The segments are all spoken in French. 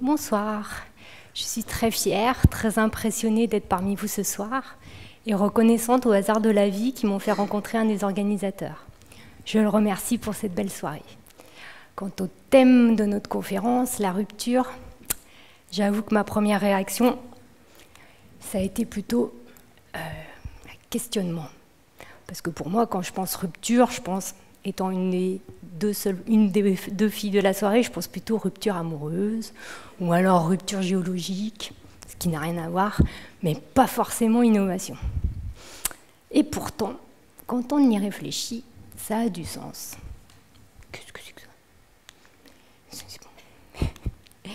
Bonsoir, je suis très fière, très impressionnée d'être parmi vous ce soir et reconnaissante au hasard de la vie qui m'ont fait rencontrer un des organisateurs. Je le remercie pour cette belle soirée. Quant au thème de notre conférence, la rupture, j'avoue que ma première réaction, ça a été plutôt un questionnement. Parce que pour moi, quand je pense rupture, je pense, étant une des deux filles de la soirée, je pense plutôt rupture amoureuse, ou alors rupture géologique, ce qui n'a rien à voir, mais pas forcément innovation. Et pourtant, quand on y réfléchit, ça a du sens. Qu'est-ce que c'est que ça?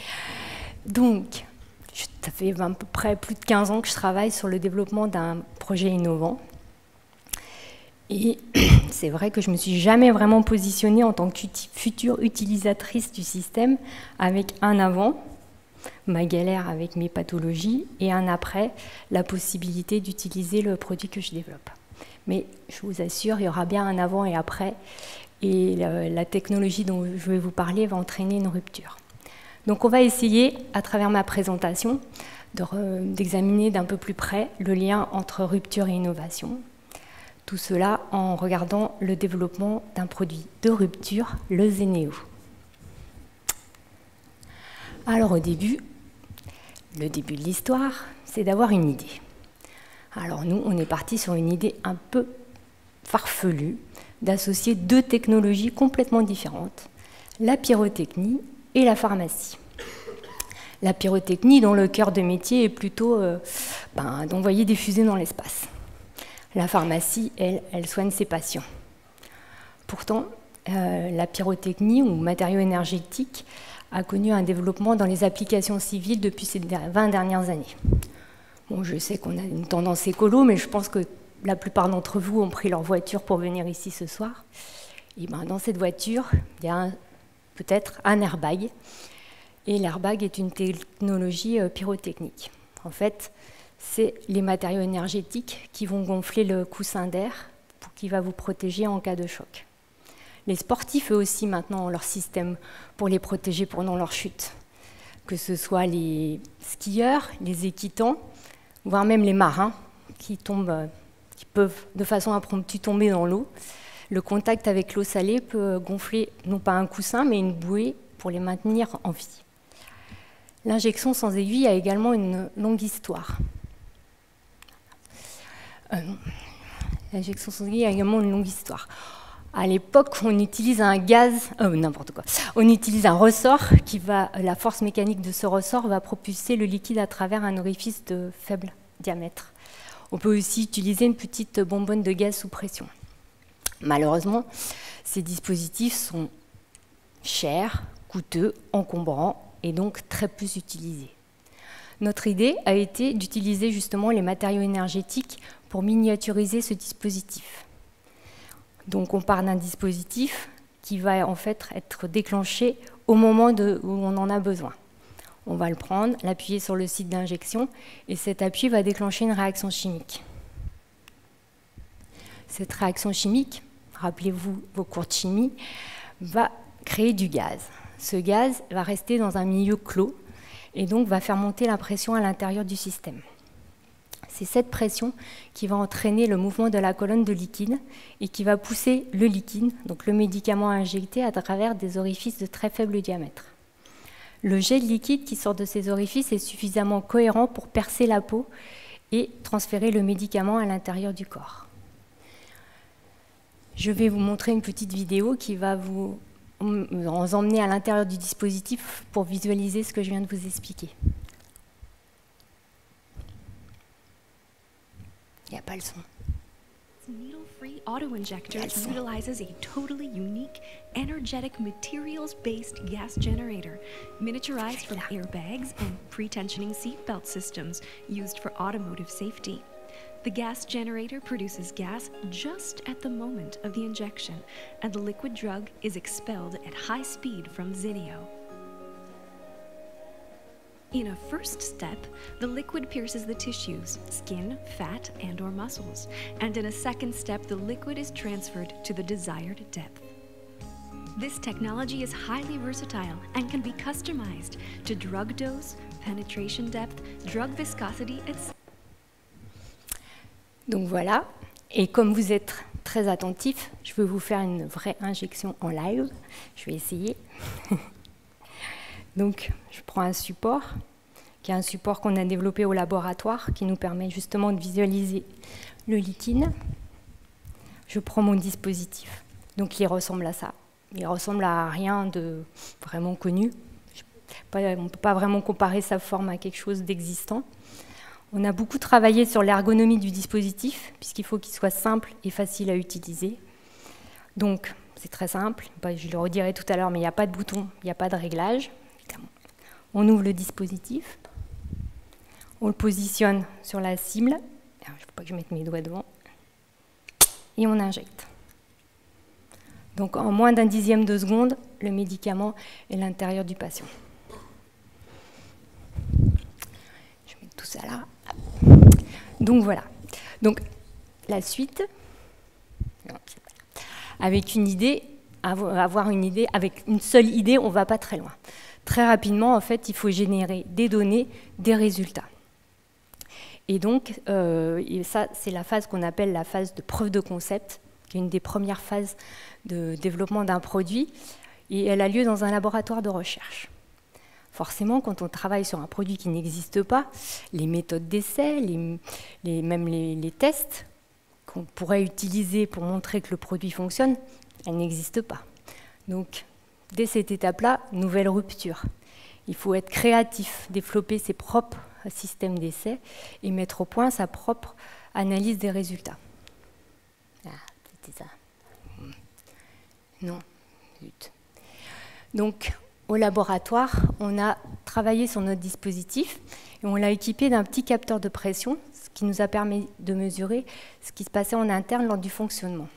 Donc, ça fait à peu près plus de 15 ans que je travaille sur le développement d'un projet innovant. Et c'est vrai que je ne me suis jamais vraiment positionnée en tant que future utilisatrice du système avec un avant, ma galère avec mes pathologies, et un après, la possibilité d'utiliser le produit que je développe. Mais je vous assure, il y aura bien un avant et après, et la technologie dont je vais vous parler va entraîner une rupture. Donc on va essayer, à travers ma présentation, d'examiner d'un peu plus près le lien entre rupture et innovation. Tout cela en regardant le développement d'un produit de rupture, le Zeneo. Alors au début, le début de l'histoire, c'est d'avoir une idée. Alors nous, on est parti sur une idée un peu farfelue d'associer deux technologies complètement différentes, la pyrotechnie et la pharmacie. La pyrotechnie, dont le cœur de métier est plutôt d'envoyer des fusées dans l'espace. La pharmacie, elle soigne ses patients. Pourtant, la pyrotechnie ou matériaux énergétiques a connu un développement dans les applications civiles depuis ces 20 dernières années. Bon, je sais qu'on a une tendance écolo, mais je pense que la plupart d'entre vous ont pris leur voiture pour venir ici ce soir. Et dans cette voiture, il y a peut-être un airbag. Et l'airbag est une technologie pyrotechnique. En fait, c'est les matériaux énergétiques qui vont gonfler le coussin d'air qui va vous protéger en cas de choc. Les sportifs, eux aussi, maintenant, ont leur système pour les protéger pendant leur chute. Que ce soit les skieurs, les équitants, voire même les marins qui peuvent de façon impromptue tomber dans l'eau. Le contact avec l'eau salée peut gonfler non pas un coussin, mais une bouée pour les maintenir en vie. L'injection sans aiguille a également une longue histoire. L'injection sans aiguille a également une longue histoire. À l'époque, on utilise un gaz, on utilise un ressort la force mécanique de ce ressort va propulser le liquide à travers un orifice de faible diamètre. On peut aussi utiliser une petite bonbonne de gaz sous pression. Malheureusement, ces dispositifs sont chers, coûteux, encombrants et donc très peu utilisés. Notre idée a été d'utiliser justement les matériaux énergétiques pour miniaturiser ce dispositif. Donc on part d'un dispositif qui va en fait être déclenché au moment où on en a besoin. On va le prendre, l'appuyer sur le site d'injection et cet appui va déclencher une réaction chimique. Cette réaction chimique, rappelez-vous vos cours de chimie, va créer du gaz. Ce gaz va rester dans un milieu clos et donc va faire monter la pression à l'intérieur du système. C'est cette pression qui va entraîner le mouvement de la colonne de liquide et qui va pousser le liquide, donc le médicament à injecter, à travers des orifices de très faible diamètre. Le jet de liquide qui sort de ces orifices est suffisamment cohérent pour percer la peau et transférer le médicament à l'intérieur du corps. Je vais vous montrer une petite vidéo qui va vous emmener à l'intérieur du dispositif pour visualiser ce que je viens de vous expliquer. Il n'y a pas le son. Needle-free auto-injector utilizes a totally unique, energetic materials-based gas generator, miniaturized from airbags and pre-tensioning seatbelt systems used for automotive safety. The gas generator produces gas just at the moment of the injection, and the liquid drug is expelled at high speed from Zeneo. In a first step, the liquid pierces the tissues, skin, fat, and/or muscles, and in a second step, the liquid is transferred to the desired depth. This technology is highly versatile and can be customized to drug dose, penetration depth, drug viscosity, etc. Donc voilà, et comme vous êtes très attentifs, je vais vous faire une vraie injection en live. Je vais essayer. Donc je prends un support, qui est un support qu'on a développé au laboratoire, qui nous permet justement de visualiser le liquide. Je prends mon dispositif, donc il ressemble à ça. Il ressemble à rien de vraiment connu. On ne peut pas vraiment comparer sa forme à quelque chose d'existant. On a beaucoup travaillé sur l'ergonomie du dispositif, puisqu'il faut qu'il soit simple et facile à utiliser. Donc, c'est très simple, je le redirai tout à l'heure, mais il n'y a pas de bouton, il n'y a pas de réglage. On ouvre le dispositif, on le positionne sur la cible. Alors, il ne faut pas que je mette mes doigts devant. Et on injecte. Donc en moins d'un dixième de seconde, le médicament est à l'intérieur du patient. Je mets tout ça là. Donc voilà. Donc la suite, avec une idée, avoir une idée, avec une seule idée, on ne va pas très loin. Très rapidement, en fait, il faut générer des données, des résultats. Et donc, ça, c'est la phase qu'on appelle la phase de preuve de concept, qui est une des premières phases de développement d'un produit, et elle a lieu dans un laboratoire de recherche. Forcément, quand on travaille sur un produit qui n'existe pas, les méthodes d'essai, même les tests qu'on pourrait utiliser pour montrer que le produit fonctionne, elles n'existent pas. Donc, dès cette étape-là, nouvelle rupture. Il faut être créatif, développer ses propres systèmes d'essai et mettre au point sa propre analyse des résultats. Ah, c'était ça. Non, zut. Donc, au laboratoire, on a travaillé sur notre dispositif et on l'a équipé d'un petit capteur de pression, ce qui nous a permis de mesurer ce qui se passait en interne lors du fonctionnement.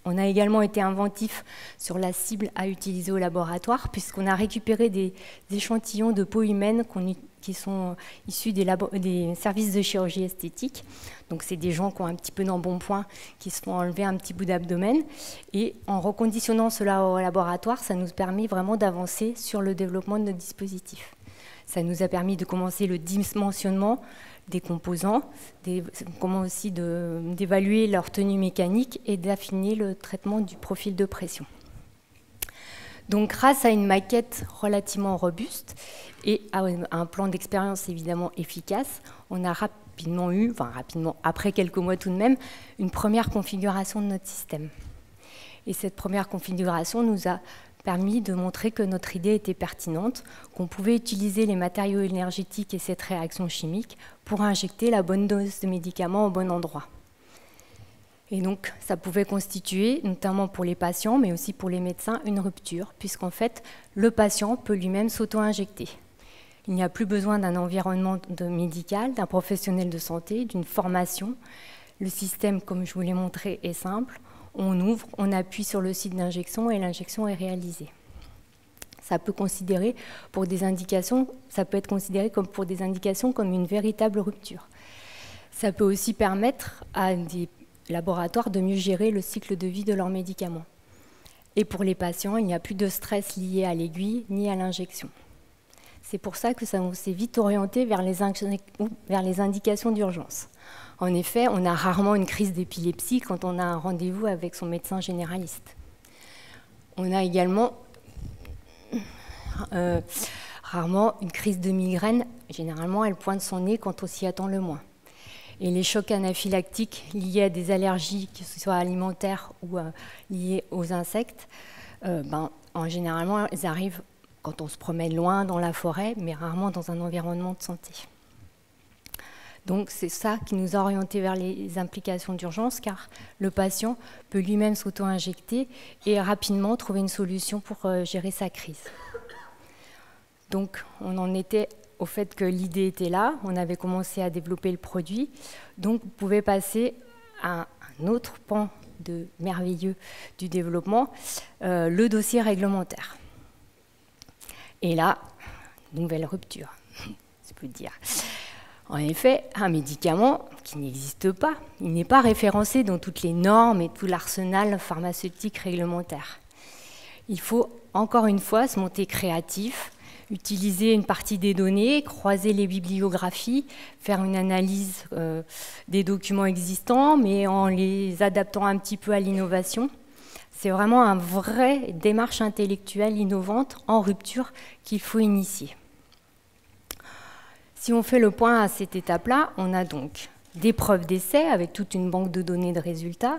On a également été inventif sur la cible à utiliser au laboratoire, puisqu'on a récupéré des échantillons de peau humaine qui sont issus des services de chirurgie esthétique. Donc c'est des gens qui ont un petit peu d'embonpoint, qui se font enlever un petit bout d'abdomen. Et en reconditionnant cela au laboratoire, ça nous permet vraiment d'avancer sur le développement de notre dispositif. Ça nous a permis de commencer le dimensionnement des composants, comment aussi d'évaluer leur tenue mécanique et d'affiner le traitement du profil de pression. Donc grâce à une maquette relativement robuste et à un plan d'expérience évidemment efficace, on a rapidement, après quelques mois tout de même, une première configuration de notre système. Et cette première configuration nous a permis de montrer que notre idée était pertinente, qu'on pouvait utiliser les matériaux énergétiques et cette réaction chimique pour injecter la bonne dose de médicaments au bon endroit. Et donc, ça pouvait constituer, notamment pour les patients, mais aussi pour les médecins, une rupture, puisqu'en fait, le patient peut lui-même s'auto-injecter. Il n'y a plus besoin d'un environnement médical, d'un professionnel de santé, d'une formation. Le système, comme je vous l'ai montré, est simple. On ouvre, on appuie sur le site d'injection et l'injection est réalisée. Ça peut être considéré pour des indications comme une véritable rupture. Ça peut aussi permettre à des laboratoires de mieux gérer le cycle de vie de leurs médicaments. Et pour les patients, il n'y a plus de stress lié à l'aiguille ni à l'injection. C'est pour ça que ça s'est vite orienté vers les indications d'urgence. En effet, on a rarement une crise d'épilepsie quand on a un rendez-vous avec son médecin généraliste. On a également rarement une crise de migraine. Généralement, elle pointe son nez quand on s'y attend le moins. Et les chocs anaphylactiques liés à des allergies, que ce soit alimentaires ou liées aux insectes, généralement, ils arrivent quand on se promène loin dans la forêt, mais rarement dans un environnement de santé. Donc c'est ça qui nous a orientés vers les implications d'urgence, car le patient peut lui-même s'auto-injecter et rapidement trouver une solution pour gérer sa crise. Donc on en était au fait que l'idée était là, on avait commencé à développer le produit, donc vous pouvez passer à un autre pan merveilleux du développement, le dossier réglementaire. Et là, nouvelle rupture, je peux dire. En effet, un médicament qui n'existe pas, il n'est pas référencé dans toutes les normes et tout l'arsenal pharmaceutique réglementaire. Il faut encore une fois se monter créatif, utiliser une partie des données, croiser les bibliographies, faire une analyse des documents existants, mais en les adaptant un petit peu à l'innovation. C'est vraiment une vraie démarche intellectuelle innovante en rupture qu'il faut initier. Si on fait le point à cette étape-là, on a donc des preuves d'essai avec toute une banque de données de résultats,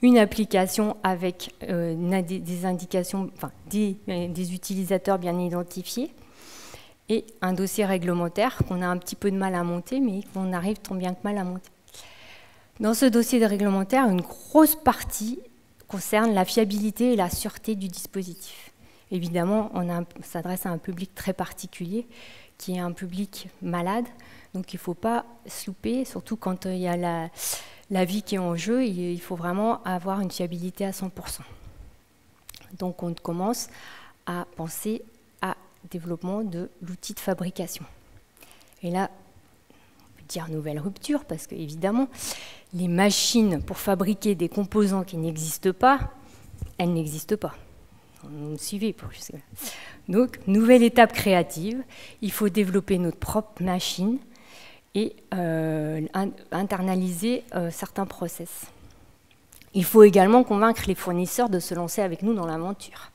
une application avec des indications, enfin, des utilisateurs bien identifiés, et un dossier réglementaire qu'on a un petit peu de mal à monter, mais qu'on arrive tant bien que mal à monter. Dans ce dossier de réglementaire, une grosse partie concerne la fiabilité et la sûreté du dispositif. Évidemment, on s'adresse à un public très particulier, qui est un public malade, donc il ne faut pas se louper, surtout quand il y a la vie qui est en jeu, il faut vraiment avoir une fiabilité à 100%. Donc on commence à penser à développement de l'outil de fabrication. Et là, on peut dire nouvelle rupture, parce qu'évidemment, les machines pour fabriquer des composants qui n'existent pas, elles n'existent pas. Vous me suivez pour jusque là. Donc, nouvelle étape créative, il faut développer notre propre machine et internaliser certains process. Il faut également convaincre les fournisseurs de se lancer avec nous dans l'aventure.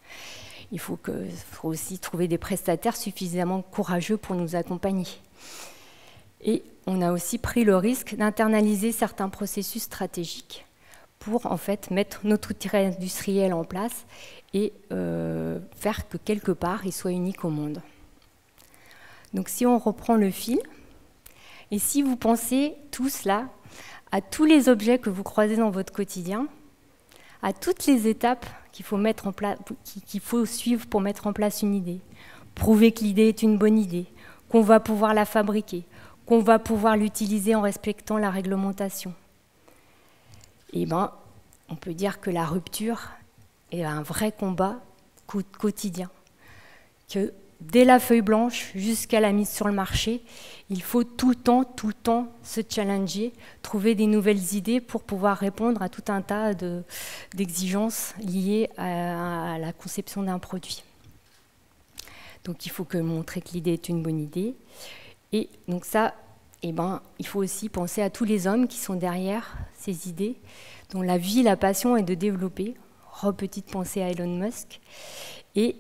Il faut aussi trouver des prestataires suffisamment courageux pour nous accompagner. Et on a aussi pris le risque d'internaliser certains processus stratégiques pour en fait mettre notre outil industriel en place et faire que quelque part il soit unique au monde. Donc si on reprend le fil, et si vous pensez tous là à tous les objets que vous croisez dans votre quotidien, à toutes les étapes qu'il faut mettre en place, qu'il faut suivre pour mettre en place une idée, prouver que l'idée est une bonne idée, qu'on va pouvoir la fabriquer, qu'on va pouvoir l'utiliser en respectant la réglementation. Eh bien, on peut dire que la rupture est un vrai combat quotidien, que dès la feuille blanche jusqu'à la mise sur le marché, il faut tout le temps se challenger, trouver des nouvelles idées pour pouvoir répondre à tout un tas d'exigences liées à la conception d'un produit. Donc il faut montrer que l'idée est une bonne idée. Et donc ça, eh ben, il faut aussi penser à tous les hommes qui sont derrière ces idées, dont la vie, la passion est de développer. Petite pensée à Elon Musk. Et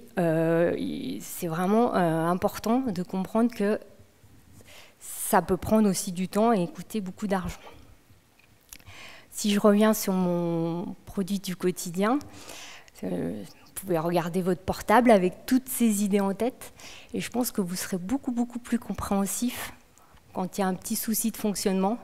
c'est vraiment important de comprendre que ça peut prendre aussi du temps et coûter beaucoup d'argent. Si je reviens sur mon produit du quotidien, vous pouvez regarder votre portable avec toutes ces idées en tête et je pense que vous serez beaucoup plus compréhensif quand il y a un petit souci de fonctionnement.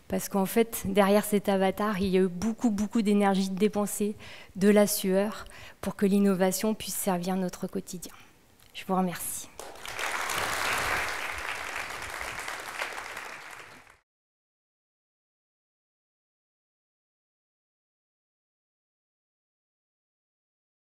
Parce qu'en fait, derrière cet avatar, il y a eu beaucoup d'énergie dépensée, de la sueur, pour que l'innovation puisse servir notre quotidien. Je vous remercie.